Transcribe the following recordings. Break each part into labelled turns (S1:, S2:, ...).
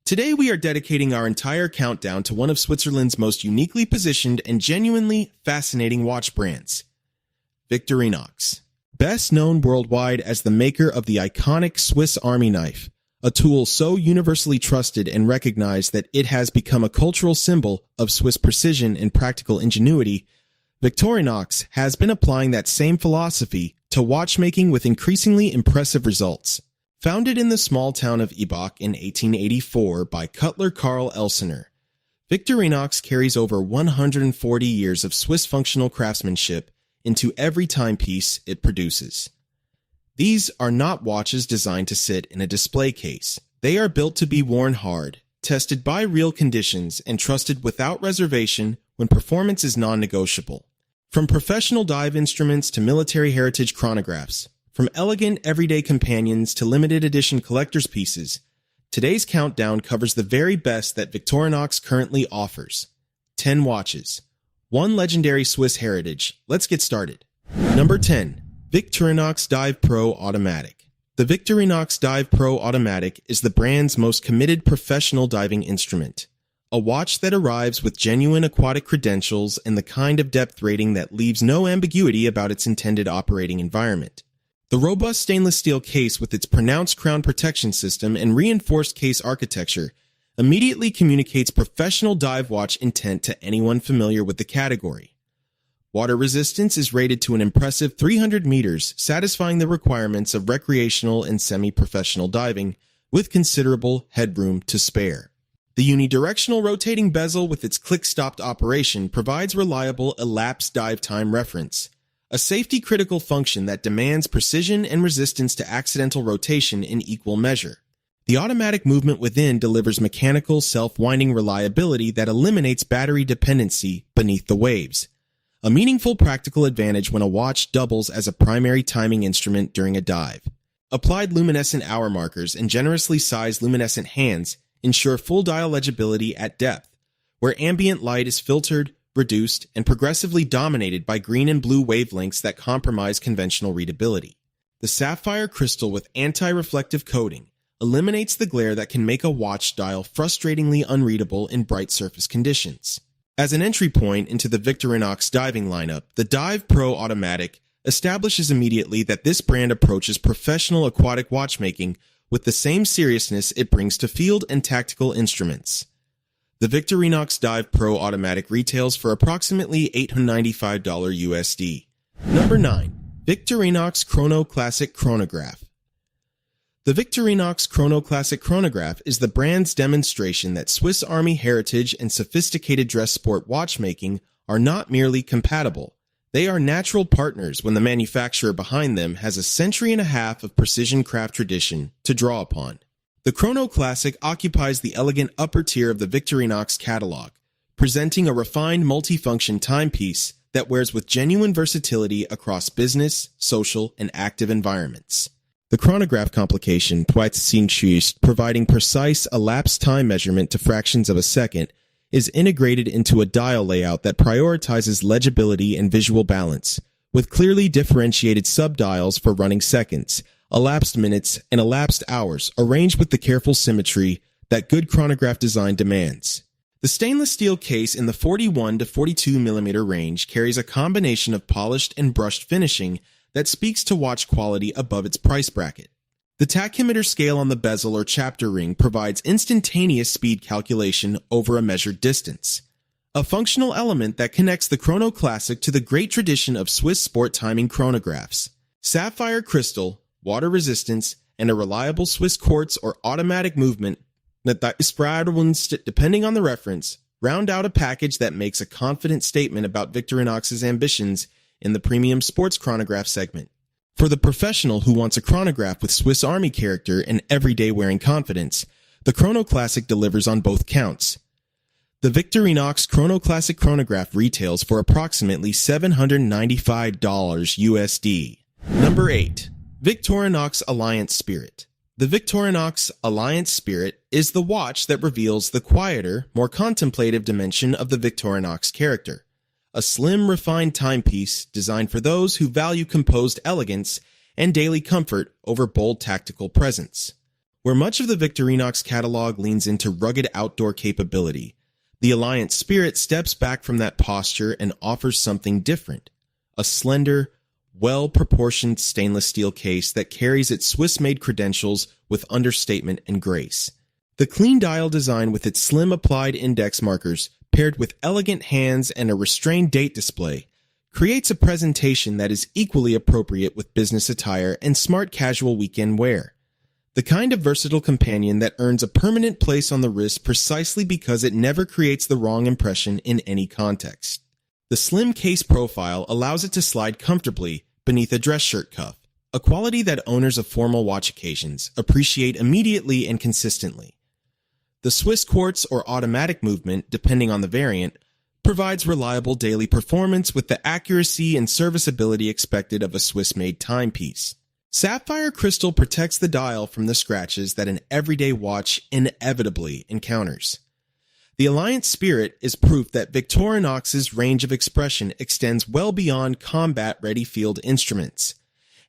S1: Today we are dedicating our entire countdown to one of Switzerland's most uniquely positioned and genuinely fascinating watch brands, Victorinox. Best known worldwide as the maker of the iconic Swiss Army knife, a tool so universally trusted and recognized that it has become a cultural symbol of Swiss precision and practical ingenuity, Victorinox has been applying that same philosophy to watchmaking with increasingly impressive results. Founded in the small town of Ibach in 1884 by cutler Karl Elsener, Victorinox carries over 140 years of Swiss functional craftsmanship into every timepiece it produces. These are not watches designed to sit in a display case. They are built to be worn hard, tested by real conditions, and trusted without reservation when performance is non-negotiable. From professional dive instruments to military heritage chronographs, from elegant everyday companions to limited edition collector's pieces, today's countdown covers the very best that Victorinox currently offers. 10 watches. One legendary Swiss heritage. Let's get started. Number 10. Victorinox Dive Pro Automatic. The Victorinox Dive Pro Automatic is the brand's most committed professional diving instrument. A watch that arrives with genuine aquatic credentials and the kind of depth rating that leaves no ambiguity about its intended operating environment. The robust stainless steel case with its pronounced crown protection system and reinforced case architecture immediately communicates professional dive watch intent to anyone familiar with the category. Water resistance is rated to an impressive 300 meters, satisfying the requirements of recreational and semi-professional diving, with considerable headroom to spare. The unidirectional rotating bezel with its click-stopped operation provides reliable elapsed dive time reference, a safety-critical function that demands precision and resistance to accidental rotation in equal measure. The automatic movement within delivers mechanical, self-winding reliability that eliminates battery dependency beneath the waves, a meaningful practical advantage when a watch doubles as a primary timing instrument during a dive. Applied luminescent hour markers and generously sized luminescent hands ensure full dial legibility at depth, where ambient light is filtered, reduced, and progressively dominated by green and blue wavelengths that compromise conventional readability. The sapphire crystal with anti-reflective coating eliminates the glare that can make a watch dial frustratingly unreadable in bright surface conditions. As an entry point into the Victorinox diving lineup, the Dive Pro Automatic establishes immediately that this brand approaches professional aquatic watchmaking with the same seriousness it brings to field and tactical instruments. The Victorinox Dive Pro Automatic retails for approximately $895 USD. Number 9. Victorinox Chrono Classic Chronograph. The Victorinox Chrono Classic Chronograph is the brand's demonstration that Swiss Army heritage and sophisticated dress sport watchmaking are not merely compatible. They are natural partners when the manufacturer behind them has a century and a half of precision craft tradition to draw upon. The Chrono Classic occupies the elegant upper tier of the Victorinox catalog, presenting a refined multifunction timepiece that wears with genuine versatility across business, social, and active environments. The chronograph complication, providing precise elapsed time measurement to fractions of a second, is integrated into a dial layout that prioritizes legibility and visual balance, with clearly differentiated subdials for running seconds, elapsed minutes, and elapsed hours, arranged with the careful symmetry that good chronograph design demands. The stainless steel case in the 41 to 42 millimeter range carries a combination of polished and brushed finishing that speaks to watch quality above its price bracket. The tachymeter scale on the bezel or chapter ring provides instantaneous speed calculation over a measured distance, a functional element that connects the Chrono Classic to the great tradition of Swiss sport timing chronographs. Sapphire crystal, water resistance, and a reliable Swiss quartz or automatic movement depending on the reference, round out a package that makes a confident statement about Victorinox's ambitions in the premium sports chronograph segment. For the professional who wants a chronograph with Swiss Army character and everyday wearing confidence, the Chrono Classic delivers on both counts. The Victorinox Chrono Classic chronograph retails for approximately $795 USD. Number 8. Victorinox Alliance Spirit. The Victorinox Alliance Spirit is the watch that reveals the quieter, more contemplative dimension of the Victorinox character. A slim, refined timepiece designed for those who value composed elegance and daily comfort over bold tactical presence. Where much of the Victorinox catalog leans into rugged outdoor capability, the Alliance Spirit steps back from that posture and offers something different. A slender, well-proportioned stainless steel case that carries its Swiss-made credentials with understatement and grace. The clean dial design with its slim applied index markers, paired with elegant hands and a restrained date display, creates a presentation that is equally appropriate with business attire and smart casual weekend wear. The kind of versatile companion that earns a permanent place on the wrist precisely because it never creates the wrong impression in any context. The slim case profile allows it to slide comfortably beneath a dress shirt cuff, a quality that owners of formal watch occasions appreciate immediately and consistently. The Swiss quartz or automatic movement, depending on the variant, provides reliable daily performance with the accuracy and serviceability expected of a Swiss-made timepiece. Sapphire crystal protects the dial from the scratches that an everyday watch inevitably encounters. The Alliance Spirit is proof that Victorinox's range of expression extends well beyond combat-ready field instruments,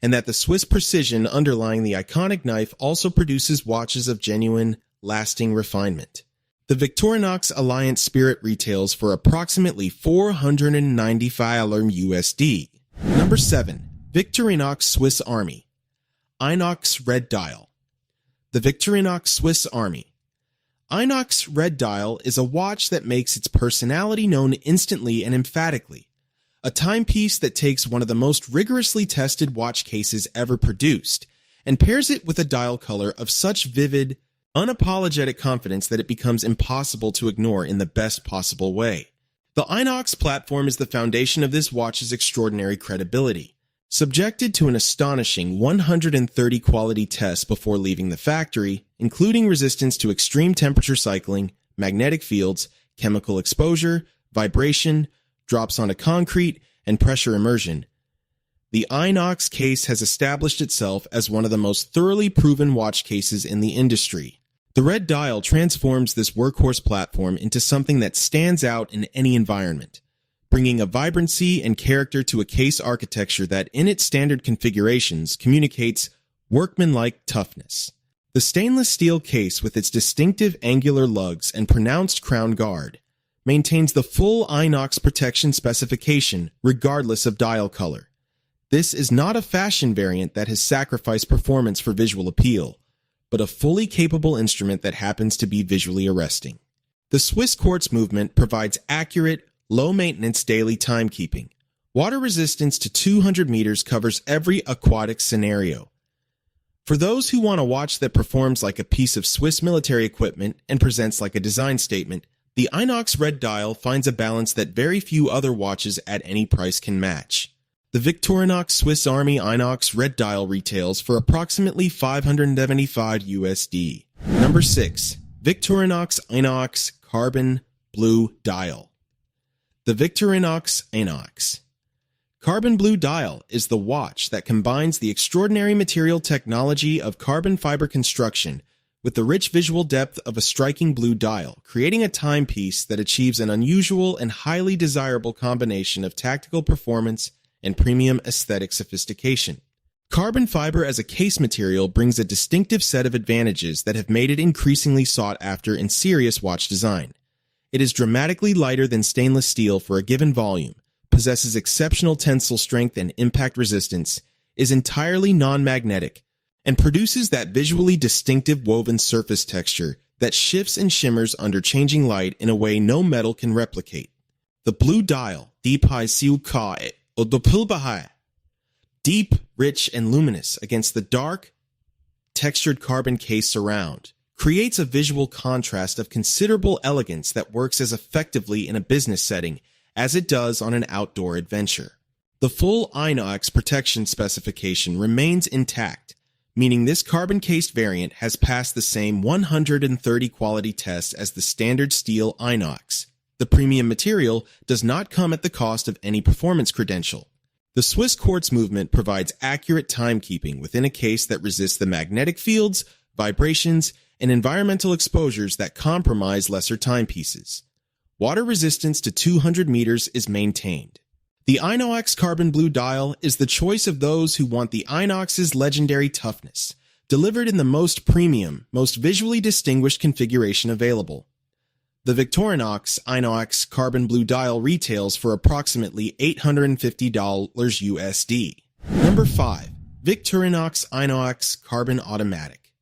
S1: and that the Swiss precision underlying the iconic knife also produces watches of genuine, lasting refinement. The Victorinox Alliance Spirit retails for approximately $495 USD. Number 7. Victorinox Swiss Army Inox Red Dial. The Victorinox Swiss Army Inox Red Dial is a watch that makes its personality known instantly and emphatically. A timepiece that takes one of the most rigorously tested watch cases ever produced and pairs it with a dial color of such vivid, unapologetic confidence that it becomes impossible to ignore in the best possible way. The Inox platform is the foundation of this watch's extraordinary credibility. Subjected to an astonishing 130 quality tests before leaving the factory, including resistance to extreme temperature cycling, magnetic fields, chemical exposure, vibration, drops onto concrete, and pressure immersion, the Inox case has established itself as one of the most thoroughly proven watch cases in the industry. The red dial transforms this workhorse platform into something that stands out in any environment, bringing a vibrancy and character to a case architecture that, in its standard configurations, communicates workmanlike toughness. The stainless steel case, with its distinctive angular lugs and pronounced crown guard, maintains the full Inox protection specification regardless of dial color. This is not a fashion variant that has sacrificed performance for visual appeal, but a fully capable instrument that happens to be visually arresting. The Swiss quartz movement provides accurate, low-maintenance daily timekeeping. Water resistance to 200 meters covers every aquatic scenario. For those who want a watch that performs like a piece of Swiss military equipment and presents like a design statement, the Inox Red Dial finds a balance that very few other watches at any price can match. The Victorinox Swiss Army Inox Red Dial retails for approximately $575 USD. Number 6. Victorinox Inox Carbon Blue Dial. The Victorinox Inox Carbon Blue Dial is the watch that combines the extraordinary material technology of carbon fiber construction with the rich visual depth of a striking blue dial, creating a timepiece that achieves an unusual and highly desirable combination of tactical performance and premium aesthetic sophistication. Carbon fiber as a case material brings a distinctive set of advantages that have made it increasingly sought after in serious watch design. It is dramatically lighter than stainless steel for a given volume, possesses exceptional tensile strength and impact resistance, is entirely non-magnetic, and produces that visually distinctive woven surface texture that shifts and shimmers under changing light in a way no metal can replicate. The blue dial, deep, rich, and luminous against the dark, textured carbon case surround, creates a visual contrast of considerable elegance that works as effectively in a business setting as it does on an outdoor adventure. The full Inox protection specification remains intact, meaning this carbon-cased variant has passed the same 130 quality tests as the standard steel Inox. The premium material does not come at the cost of any performance credential. The Swiss quartz movement provides accurate timekeeping within a case that resists the magnetic fields, vibrations, and environmental exposures that compromise lesser timepieces. Water resistance to 200 meters is maintained. The Inox Carbon Blue Dial is the choice of those who want the Inox's legendary toughness, delivered in the most premium, most visually distinguished configuration available. The Victorinox Inox Carbon Blue Dial retails for approximately $850 USD. Number 5. Victorinox Inox Carbon Automatic.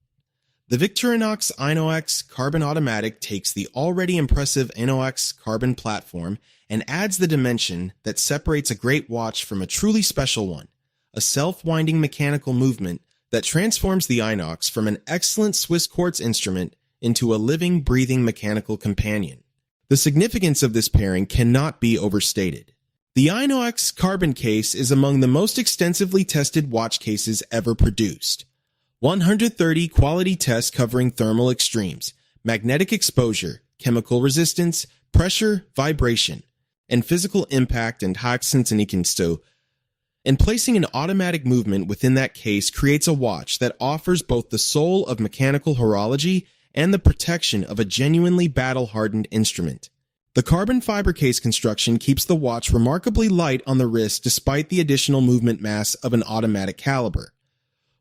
S1: The Victorinox Inox Carbon Automatic takes the already impressive Inox Carbon platform and adds the dimension that separates a great watch from a truly special one, a self-winding mechanical movement that transforms the Inox from an excellent Swiss quartz instrument into a living, breathing mechanical companion. The significance of this pairing cannot be overstated. The Inox Carbon case is among the most extensively tested watch cases ever produced. 130 quality tests covering thermal extremes, magnetic exposure, chemical resistance, pressure, vibration, and physical impact and Haxentennikensto. And placing an automatic movement within that case creates a watch that offers both the soul of mechanical horology and the protection of a genuinely battle-hardened instrument. The carbon fiber case construction keeps the watch remarkably light on the wrist despite the additional movement mass of an automatic caliber,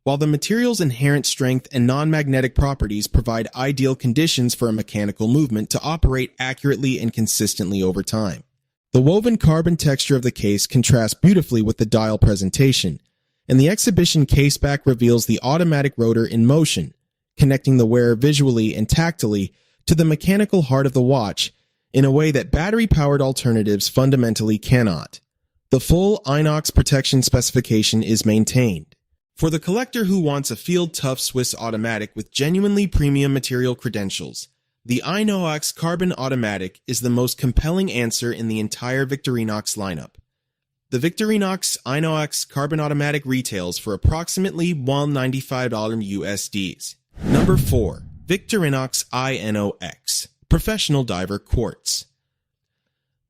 S1: while the material's inherent strength and non-magnetic properties provide ideal conditions for a mechanical movement to operate accurately and consistently over time. The woven carbon texture of the case contrasts beautifully with the dial presentation, and the exhibition caseback reveals the automatic rotor in motion, connecting the wearer visually and tactily to the mechanical heart of the watch in a way that battery-powered alternatives fundamentally cannot. The full Inox protection specification is maintained. For the collector who wants a field-tough Swiss automatic with genuinely premium material credentials, the Inox Carbon Automatic is the most compelling answer in the entire Victorinox lineup. The Victorinox Inox Carbon Automatic retails for approximately $195 USD. Number 4. Victorinox INOX Professional Diver Quartz.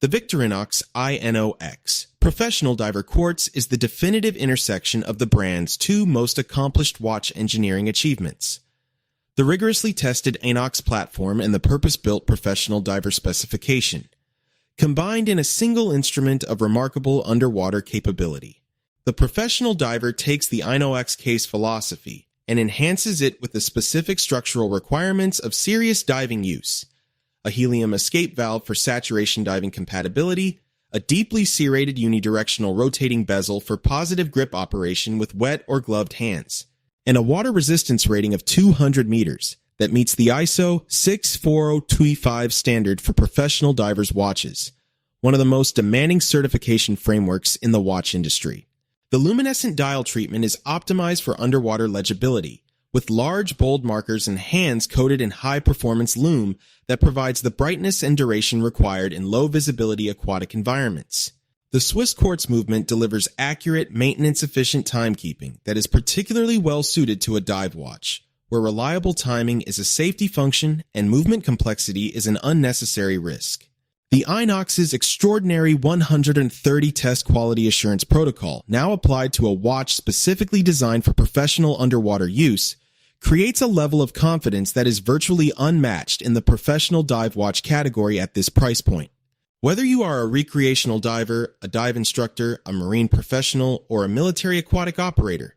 S1: The Victorinox INOX Professional Diver Quartz is the definitive intersection of the brand's two most accomplished watch engineering achievements: the rigorously tested Inox platform and the purpose-built professional diver specification, combined in a single instrument of remarkable underwater capability. The professional diver takes the Inox case philosophy and enhances it with the specific structural requirements of serious diving use: a helium escape valve for saturation diving compatibility, a deeply serrated unidirectional rotating bezel for positive grip operation with wet or gloved hands, and a water resistance rating of 200 meters that meets the ISO 64025 standard for professional divers' watches, one of the most demanding certification frameworks in the watch industry. The luminescent dial treatment is optimized for underwater legibility, with large, bold markers and hands coated in high-performance lume that provides the brightness and duration required in low-visibility aquatic environments. The Swiss quartz movement delivers accurate, maintenance-efficient timekeeping that is particularly well-suited to a dive watch, where reliable timing is a safety function and movement complexity is an unnecessary risk. The Inox's extraordinary 130 test quality assurance protocol, now applied to a watch specifically designed for professional underwater use, creates a level of confidence that is virtually unmatched in the professional dive watch category at this price point. Whether you are a recreational diver, a dive instructor, a marine professional, or a military aquatic operator,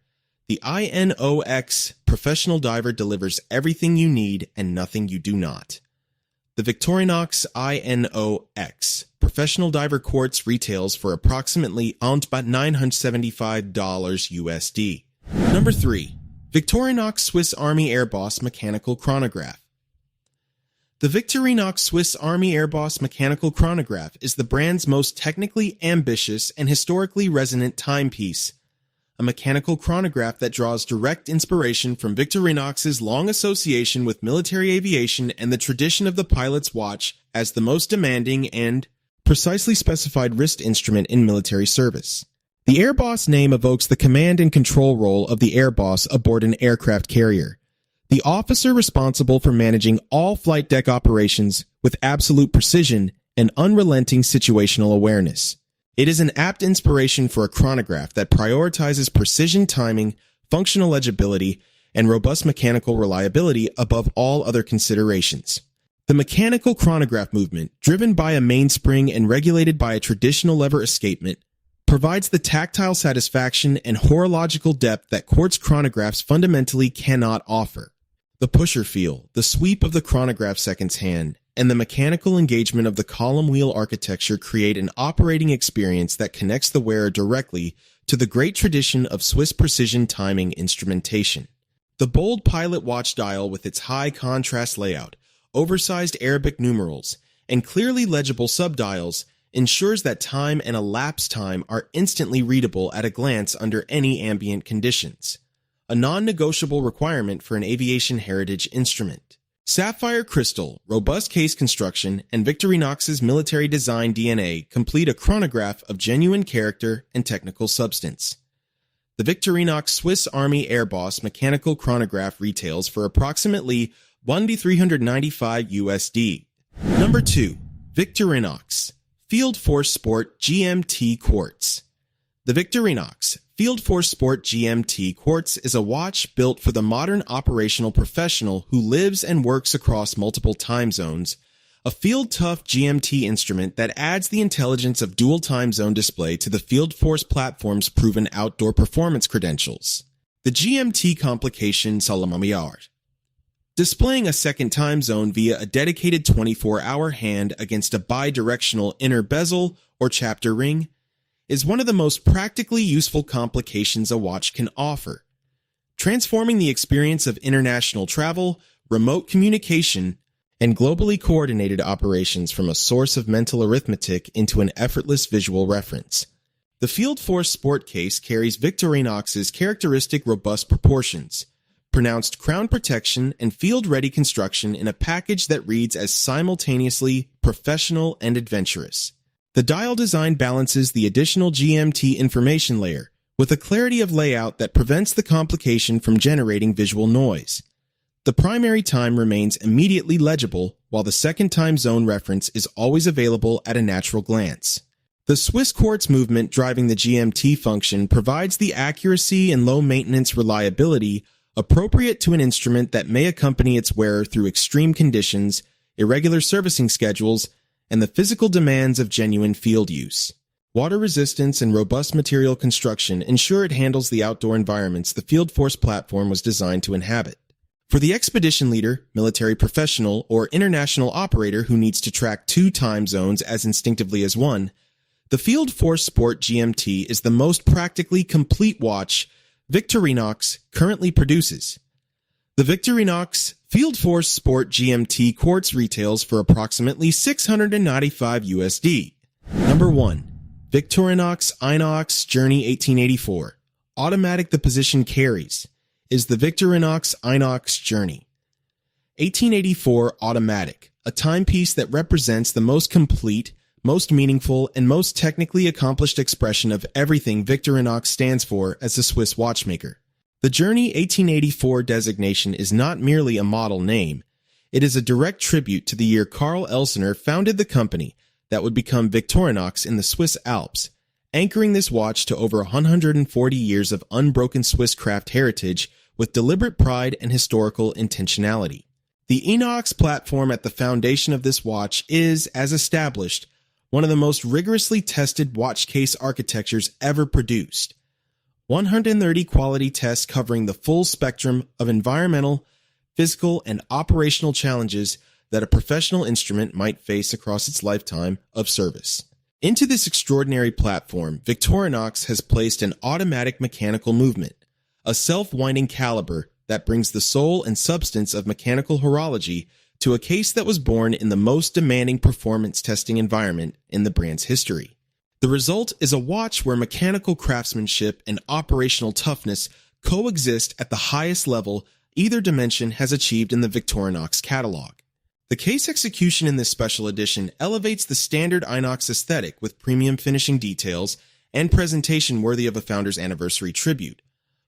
S1: the INOX Professional Diver delivers everything you need and nothing you do not. The Victorinox INOX Professional Diver Quartz retails for approximately $975 USD. Number 3. Victorinox Swiss Army Airboss Mechanical Chronograph. The Victorinox Swiss Army Airboss Mechanical Chronograph is the brand's most technically ambitious and historically resonant timepiece, a mechanical chronograph that draws direct inspiration from Victorinox's long association with military aviation and the tradition of the pilot's watch as the most demanding and precisely specified wrist instrument in military service. The Airboss name evokes the command and control role of the airboss aboard an aircraft carrier, the officer responsible for managing all flight deck operations with absolute precision and unrelenting situational awareness. It is an apt inspiration for a chronograph that prioritizes precision timing, functional legibility, and robust mechanical reliability above all other considerations. The mechanical chronograph movement, driven by a mainspring and regulated by a traditional lever escapement, provides the tactile satisfaction and horological depth that quartz chronographs fundamentally cannot offer. The pusher feel, the sweep of the chronograph seconds hand, and the mechanical engagement of the column wheel architecture create an operating experience that connects the wearer directly to the great tradition of Swiss precision timing instrumentation. The bold pilot watch dial with its high contrast layout, oversized Arabic numerals, and clearly legible subdials ensures that time and elapsed time are instantly readable at a glance under any ambient conditions, a non-negotiable requirement for an aviation heritage instrument. Sapphire crystal, robust case construction, and Victorinox's military design DNA complete a chronograph of genuine character and technical substance. The Victorinox Swiss Army Airboss mechanical chronograph retails for approximately $1,395 USD. Number 2. Victorinox Field Force Sport GMT Quartz. The Victorinox Field Force Sport GMT Quartz is a watch built for the modern operational professional who lives and works across multiple time zones, a field-tough GMT instrument that adds the intelligence of dual time zone display to the Field Force platform's proven outdoor performance credentials. The GMT complication Salamamiyar, displaying a second time zone via a dedicated 24-hour hand against a bi-directional inner bezel or chapter ring, is one of the most practically useful complications a watch can offer, transforming the experience of international travel, remote communication, and globally coordinated operations from a source of mental arithmetic into an effortless visual reference. The Field Force Sport case carries Victorinox's characteristic robust proportions, pronounced crown protection, and field-ready construction in a package that reads as simultaneously professional and adventurous. The dial design balances the additional GMT information layer with a clarity of layout that prevents the complication from generating visual noise. The primary time remains immediately legible, while the second time zone reference is always available at a natural glance. The Swiss quartz movement driving the GMT function provides the accuracy and low-maintenance reliability appropriate to an instrument that may accompany its wearer through extreme conditions, irregular servicing schedules, and the physical demands of genuine field use. Water resistance and robust material construction ensure it handles the outdoor environments the Field Force platform was designed to inhabit. For the expedition leader, military professional, or international operator who needs to track two time zones as instinctively as one, the Field Force Sport GMT is the most practically complete watch Victorinox currently produces. The Victorinox Field Force Sport GMT Quartz retails for approximately $695 USD. Number 1. Victorinox Inox Journey 1884. Automatic the position carries is the Victorinox Inox Journey 1884 Automatic, a timepiece that represents the most complete, most meaningful, and most technically accomplished expression of everything Victorinox stands for as a Swiss watchmaker. The Journey 1884 designation is not merely a model name. It is a direct tribute to the year Karl Elsener founded the company that would become Victorinox in the Swiss Alps, anchoring this watch to over 140 years of unbroken Swiss craft heritage with deliberate pride and historical intentionality. The Inox platform at the foundation of this watch is, as established, one of the most rigorously tested watch case architectures ever produced. 130 quality tests covering the full spectrum of environmental, physical, and operational challenges that a professional instrument might face across its lifetime of service. Into this extraordinary platform, Victorinox has placed an automatic mechanical movement, a self-winding caliber that brings the soul and substance of mechanical horology to a case that was born in the most demanding performance testing environment in the brand's history. The result is a watch where mechanical craftsmanship and operational toughness coexist at the highest level either dimension has achieved in the Victorinox catalog. The case execution in this special edition elevates the standard Inox aesthetic with premium finishing details and presentation worthy of a founder's anniversary tribute,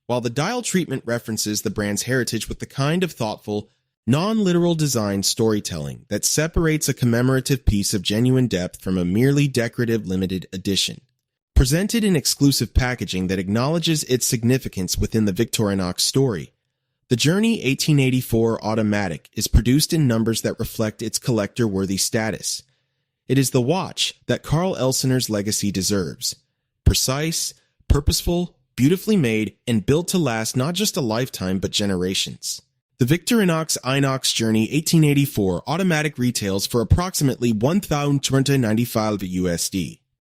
S1: while the dial treatment references the brand's heritage with the kind of thoughtful, non-literal design storytelling that separates a commemorative piece of genuine depth from a merely decorative limited edition. Presented in exclusive packaging that acknowledges its significance within the Victorinox story, the Journey 1884 Automatic is produced in numbers that reflect its collector-worthy status. It is the watch that Karl Elsener's legacy deserves, precise, purposeful, beautifully made, and built to last not just a lifetime but generations. The Victorinox Inox Journey 1884 automatic retails for approximately $1,295 USD.